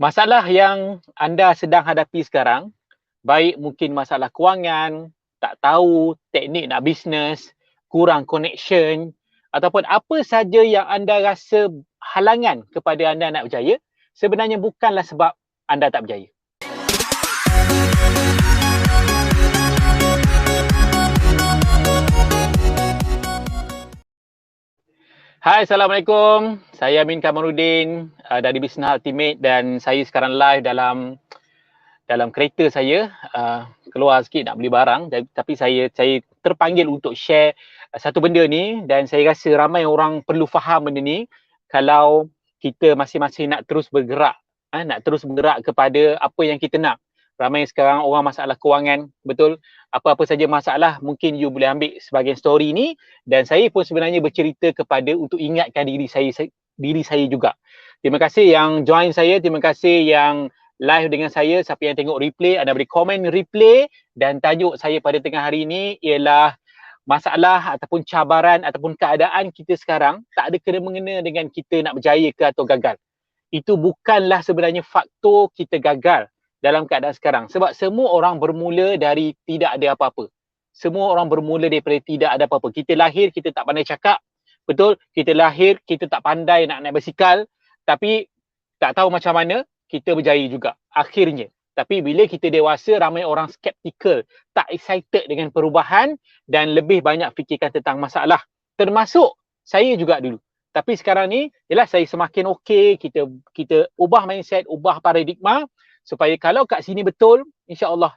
Masalah yang anda sedang hadapi sekarang, baik mungkin masalah kewangan, tak tahu teknik nak bisnes, kurang connection ataupun apa saja yang anda rasa halangan kepada anda nak berjaya, sebenarnya bukanlah sebab anda tak berjaya. Hai, Assalamualaikum. Saya Amin Kamarudin dari Business Ultimate dan saya sekarang live dalam kereta saya, keluar sikit nak beli barang, tapi saya terpanggil untuk share satu benda ni dan saya rasa ramai orang perlu faham benda ni kalau kita masing-masing nak terus bergerak, nak terus bergerak kepada apa yang kita nak. Ramai sekarang orang masalah kewangan, betul? Apa-apa saja masalah mungkin you boleh ambil sebagai story ni dan saya pun sebenarnya bercerita untuk ingatkan diri saya juga. Terima kasih yang join saya, terima kasih yang live dengan saya. Siapa yang tengok replay, anda boleh komen replay dan tajuk saya pada tengah hari ini ialah masalah ataupun cabaran ataupun keadaan kita sekarang tak ada kena-mengena dengan kita nak berjaya ke atau gagal. Itu bukanlah sebenarnya faktor kita gagal dalam keadaan sekarang. Sebab semua orang bermula dari tidak ada apa-apa. Semua orang bermula daripada tidak ada apa-apa. Kita lahir, kita tak pandai cakap. Betul? Kita lahir, kita tak pandai nak naik basikal. Tapi tak tahu macam mana, kita berjaya juga akhirnya. Tapi bila kita dewasa, ramai orang skeptikal, tak excited dengan perubahan dan lebih banyak fikirkan tentang masalah. Termasuk saya juga dulu. Tapi sekarang ni, ialah saya semakin okey, kita ubah mindset, ubah paradigma supaya kalau kat sini betul, insya-Allah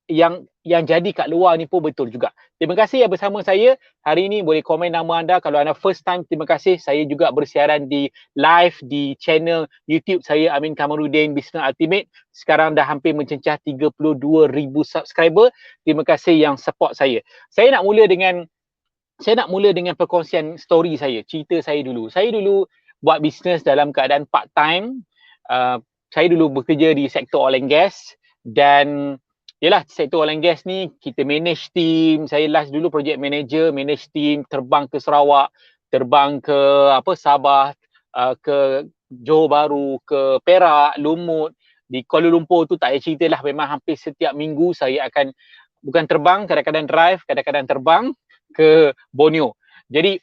yang jadi kat luar ni pun betul juga. Terima kasih yang bersama saya hari ini. Boleh komen nama anda. Kalau anda first time, terima kasih. Saya juga bersiaran di live di channel YouTube saya, Amin Kamarudin Business Ultimate. Sekarang dah hampir mencecah 32,000 subscriber. Terima kasih yang support saya. Saya nak mula dengan perkongsian story saya, cerita saya dulu. Saya dulu buat bisnes dalam keadaan part time. Saya dulu bekerja di sektor oil and gas dan yalah, sektor oil and gas ni kita manage team. Saya last dulu project manager, manage team, terbang ke Sarawak, terbang ke Sabah, ke Johor Bahru, ke Perak, Lumut. Di Kuala Lumpur tu tak payah cerita lah, memang hampir setiap minggu saya akan bukan terbang, kadang-kadang drive, kadang-kadang terbang ke Borneo. Jadi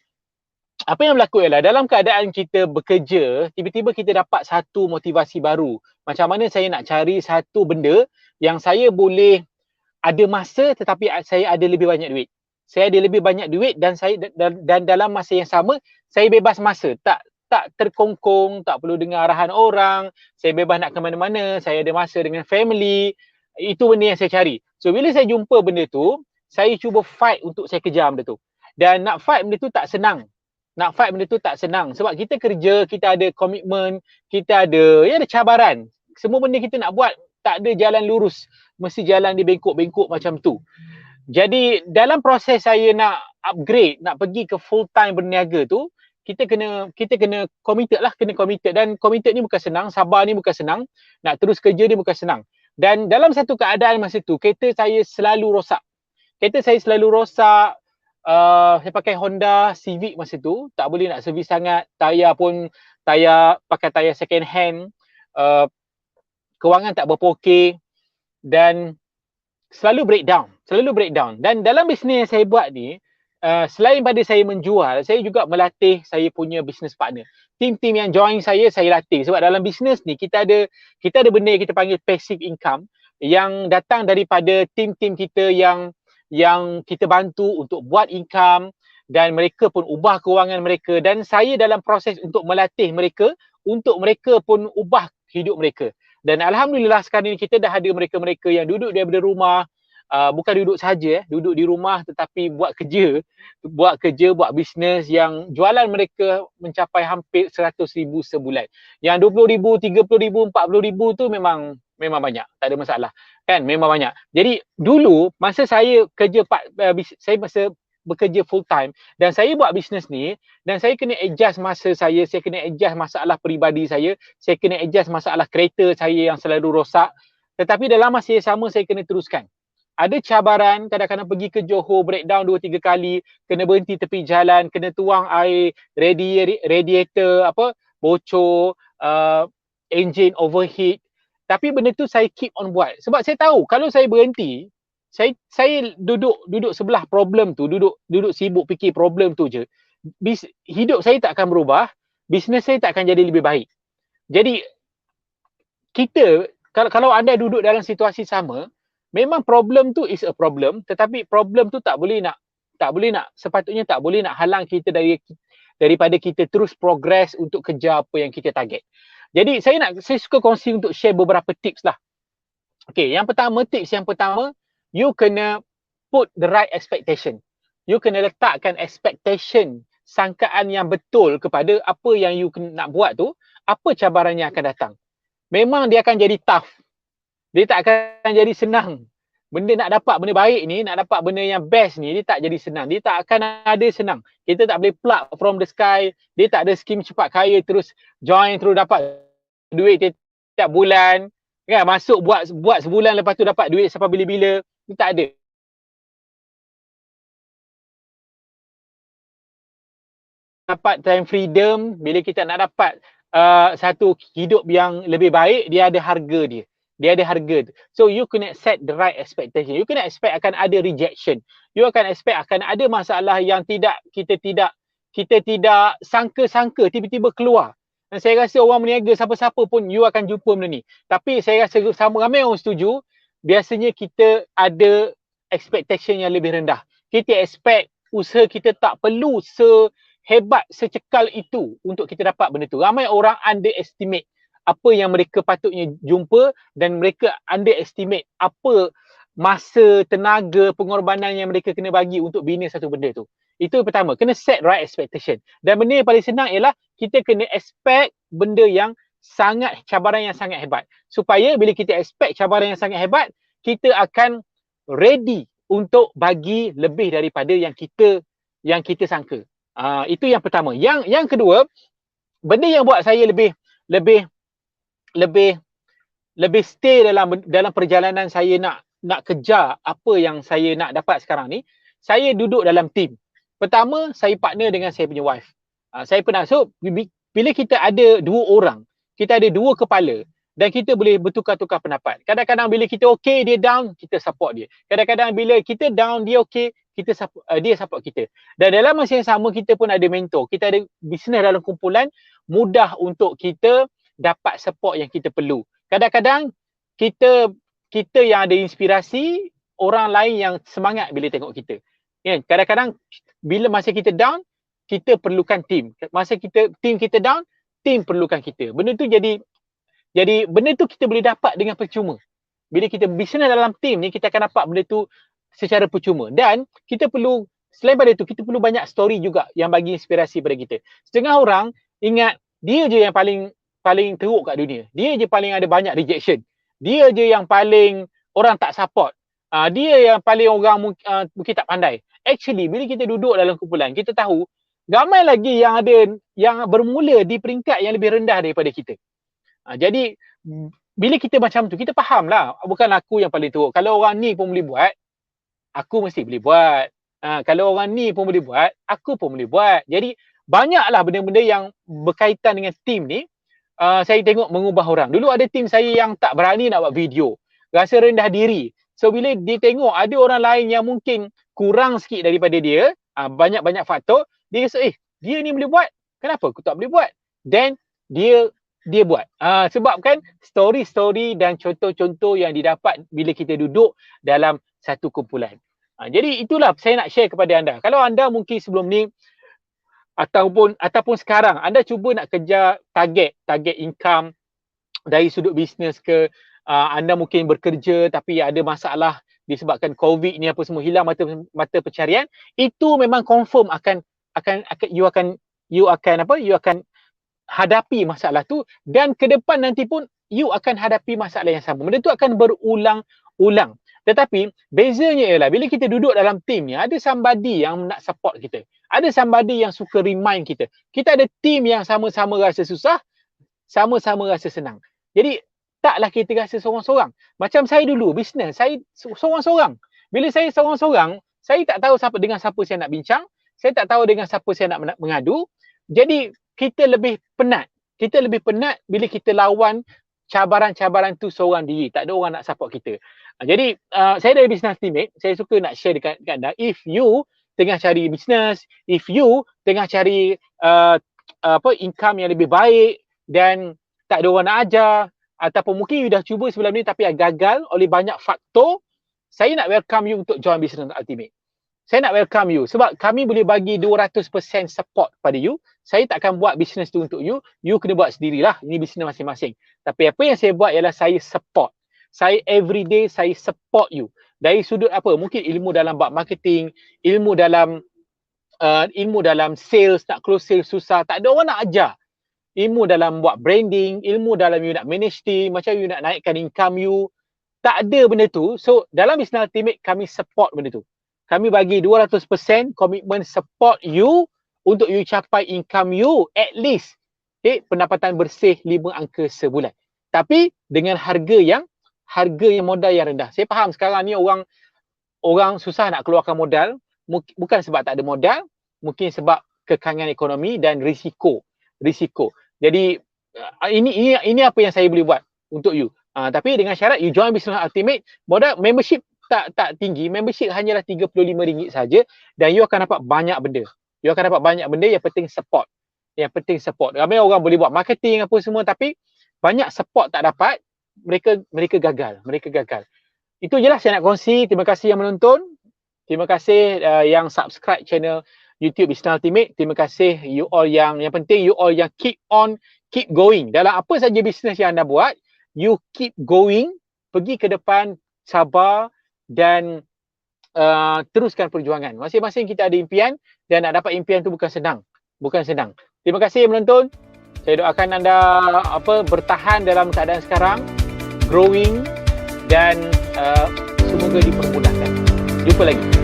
apa yang berlaku ialah dalam keadaan kita bekerja, tiba-tiba kita dapat satu motivasi baru. Macam mana saya nak cari satu benda yang saya boleh ada masa tetapi saya ada lebih banyak duit. Saya ada lebih banyak duit dan dalam masa yang sama saya bebas masa. Tak terkongkong, tak perlu dengar arahan orang. Saya bebas nak ke mana-mana, saya ada masa dengan family. Itu benda yang saya cari. So bila saya jumpa benda tu, saya cuba fight untuk saya kejar benda tu. Dan nak fight benda tu tak senang. Sebab kita kerja, kita ada komitmen, kita ada cabaran. Semua benda kita nak buat tak ada jalan lurus, mesti jalan di bengkok-bengkok macam tu. Jadi dalam proses saya nak upgrade, nak pergi ke full time berniaga tu, kita kena committed dan committed ni bukan senang, sabar ni bukan senang, nak terus kerja ni bukan senang. Dan dalam satu keadaan masa tu, kereta saya selalu rosak. Saya pakai Honda Civic masa tu, tak boleh nak servis sangat, pakai tayar second hand, kewangan tak berapa okey dan selalu breakdown. Dan dalam bisnes yang saya buat ni, selain pada saya menjual, saya juga melatih saya punya business partner. Tim-tim yang join saya latih. Sebab dalam bisnes ni kita ada benda yang kita panggil passive income yang datang daripada tim-tim kita yang kita bantu untuk buat income dan mereka pun ubah kewangan mereka dan saya dalam proses untuk melatih mereka untuk mereka pun ubah hidup mereka. Dan alhamdulillah sekarang ni kita dah ada mereka-mereka yang duduk daripada rumah, bukan duduk saja duduk di rumah tetapi buat bisnes yang jualan mereka mencapai hampir 100,000 sebulan. Yang 20,000, 30,000, 40,000 tu memang banyak, tak ada masalah. Kan, memang banyak. Jadi dulu masa saya bekerja full time dan saya buat bisnes ni dan saya kena adjust masa saya kena adjust masalah peribadi saya kena adjust masalah kereta saya yang selalu rosak. Tetapi dalam masa yang sama saya kena teruskan. Ada cabaran, kadang-kadang pergi ke Johor breakdown 2-3 kali, kena berhenti tepi jalan, kena tuang air radiator bocor, engine overheat. Tapi benda tu saya keep on buat. Sebab saya tahu kalau saya berhenti, saya duduk sebelah problem tu, duduk sibuk fikir problem tu je. Hidup saya tak akan berubah, bisnes saya tak akan jadi lebih baik. Jadi kita kalau anda duduk dalam situasi sama, memang problem tu is a problem, tetapi problem tu sepatutnya tak boleh nak halang kita daripada kita terus progress untuk kejar apa yang kita target. Jadi saya suka kongsi untuk share beberapa tips lah. Okay, tips yang pertama, you kena put the right expectation. You kena letakkan expectation, sangkaan yang betul kepada apa yang you nak buat tu, apa cabaran yang akan datang. Memang dia akan jadi tough. Dia tak akan jadi senang. Benda nak dapat benda baik ni, nak dapat benda yang best ni, dia tak jadi senang. Dia tak akan ada senang. Kita tak boleh plug from the sky. Dia tak ada skim cepat kaya terus join terus dapat duit tiap bulan. Kan, masuk buat sebulan lepas tu dapat duit sampai bila-bila. Dia tak ada. Dapat time freedom, bila kita nak dapat satu hidup yang lebih baik, dia ada harga dia. Dia ada harga. So you kena set the right expectation. You kena expect akan ada rejection. You akan expect akan ada masalah yang kita tidak sangka-sangka tiba-tiba keluar. Dan saya rasa orang berniaga siapa-siapa pun you akan jumpa benda ni. Tapi saya rasa ramai orang setuju, biasanya kita ada expectation yang lebih rendah. Kita expect usaha kita tak perlu sehebat, secekal itu untuk kita dapat benda tu. Ramai orang underestimate apa yang mereka patutnya jumpa dan mereka underestimate apa masa, tenaga, pengorbanan yang mereka kena bagi untuk bina satu benda tu. Itu pertama, kena set right expectation. Dan benda yang paling senang ialah kita kena expect benda yang cabaran yang sangat hebat. Supaya bila kita expect cabaran yang sangat hebat, kita akan ready untuk bagi lebih daripada yang kita sangka. Itu yang pertama. Yang kedua, benda yang buat saya lebih stay dalam perjalanan saya nak kejar apa yang saya nak dapat sekarang ni, saya duduk dalam team. Pertama, saya partner dengan saya punya wife. Saya pernah, so bila kita ada dua orang, kita ada dua kepala dan kita boleh bertukar-tukar pendapat. Kadang-kadang bila kita okay, dia down, kita support dia. Kadang-kadang bila kita down, dia okay, dia support kita. Dan dalam masa yang sama, kita pun ada mentor. Kita ada bisnes dalam kumpulan, mudah untuk kita dapat support yang kita perlu. Kadang-kadang kita yang ada inspirasi, orang lain yang semangat bila tengok kita. Kadang-kadang bila masa kita down, kita perlukan team. Masa team kita down, team perlukan kita. Benda tu jadi benda tu kita boleh dapat dengan percuma. Bila kita bisnes dalam team ni, kita akan dapat benda tu secara percuma. Dan kita perlu, selain pada tu, kita perlu banyak story juga yang bagi inspirasi pada kita. Setengah orang ingat dia je yang paling teruk kat dunia. Dia je paling ada banyak rejection. Dia je yang paling orang tak support. Dia yang paling orang mungkin tak pandai. Actually, bila kita duduk dalam kumpulan, kita tahu ramai lagi yang bermula di peringkat yang lebih rendah daripada kita. Jadi, bila kita macam tu, kita faham lah. Bukan aku yang paling teruk. Kalau orang ni pun boleh buat, aku mesti boleh buat. Kalau orang ni pun boleh buat, aku pun boleh buat. Jadi, banyaklah benda-benda yang berkaitan dengan team ni, saya tengok mengubah orang. Dulu ada team saya yang tak berani nak buat video. Rasa rendah diri. So bila dia tengok ada orang lain yang mungkin kurang sikit daripada dia, banyak-banyak faktor, dia rasa dia ni boleh buat, kenapa aku tak boleh buat? Then dia buat. Sebab kan story-story dan contoh-contoh yang didapat bila kita duduk dalam satu kumpulan. Jadi itulah saya nak share kepada anda. Kalau anda mungkin sebelum ni ataupun sekarang anda cuba nak kejar target income dari sudut bisnes ke, anda mungkin bekerja tapi ada masalah disebabkan COVID ni apa semua, hilang mata pencarian, itu memang confirm akan you akan hadapi masalah tu, dan ke depan nanti pun you akan hadapi masalah yang sama. Benda tu akan berulang-ulang. Tetapi bezanya ialah bila kita duduk dalam team ni, ada somebody yang nak support kita. Ada somebody yang suka remind kita. Kita ada team yang sama-sama rasa susah, sama-sama rasa senang. Jadi taklah kita rasa seorang-seorang. Macam saya dulu bisnes, saya seorang-seorang. Bila saya seorang-seorang, saya tak tahu dengan siapa saya nak bincang, saya tak tahu dengan siapa saya nak mengadu. Jadi kita lebih penat. kita lebih penat bila kita lawan cabaran-cabaran tu seorang diri. Tak ada orang nak support kita. Jadi saya dari Business Teammate, saya suka nak share dekat anda, if you tengah cari bisnes, if you tengah cari income yang lebih baik dan tak ada orang nak ajar, ataupun mungkin you dah cuba sebelum ni tapi gagal oleh banyak faktor, saya nak welcome you untuk join Business Ultimate. Saya nak welcome you sebab kami boleh bagi 200% support pada you. Saya tak akan buat bisnes tu untuk you. You kena buat sendirilah. Ini bisnes masing-masing. Tapi apa yang saya buat ialah saya support. Saya everyday saya support you. Dari sudut apa? Mungkin ilmu dalam bab marketing, ilmu dalam sales, nak close sales susah. Tak ada orang nak ajar. Ilmu dalam buat branding, ilmu dalam you nak manage team, macam you nak naikkan income you. Tak ada benda tu. So dalam Business Ultimate kami support benda tu. Kami bagi 200% komitmen support you untuk you capai income you at least pendapatan bersih 5 angka sebulan. Tapi dengan harga yang modal yang rendah. Saya faham sekarang ni orang susah nak keluarkan modal, bukan sebab tak ada modal, mungkin sebab kekangan ekonomi dan risiko. Jadi ini apa yang saya boleh buat untuk you. Tapi dengan syarat you join Business Ultimate, modal membership tak tinggi, membership hanyalah RM35 saja dan you akan dapat banyak benda. Yang penting support. Ramai orang boleh buat marketing apa semua tapi banyak support tak dapat, mereka gagal. Itu je lah saya nak kongsi. Terima kasih yang menonton. Terima kasih yang subscribe channel YouTube Business Ultimate. Terima kasih you all yang penting you all yang keep going. Dalam apa saja bisnes yang anda buat, you keep going, pergi ke depan, sabar dan teruskan perjuangan. Masing-masing kita ada impian dan nak dapat impian tu bukan senang. Terima kasih yang menonton. Saya doakan anda bertahan dalam keadaan sekarang, growing dan semoga dipermudahkan. Jumpa lagi.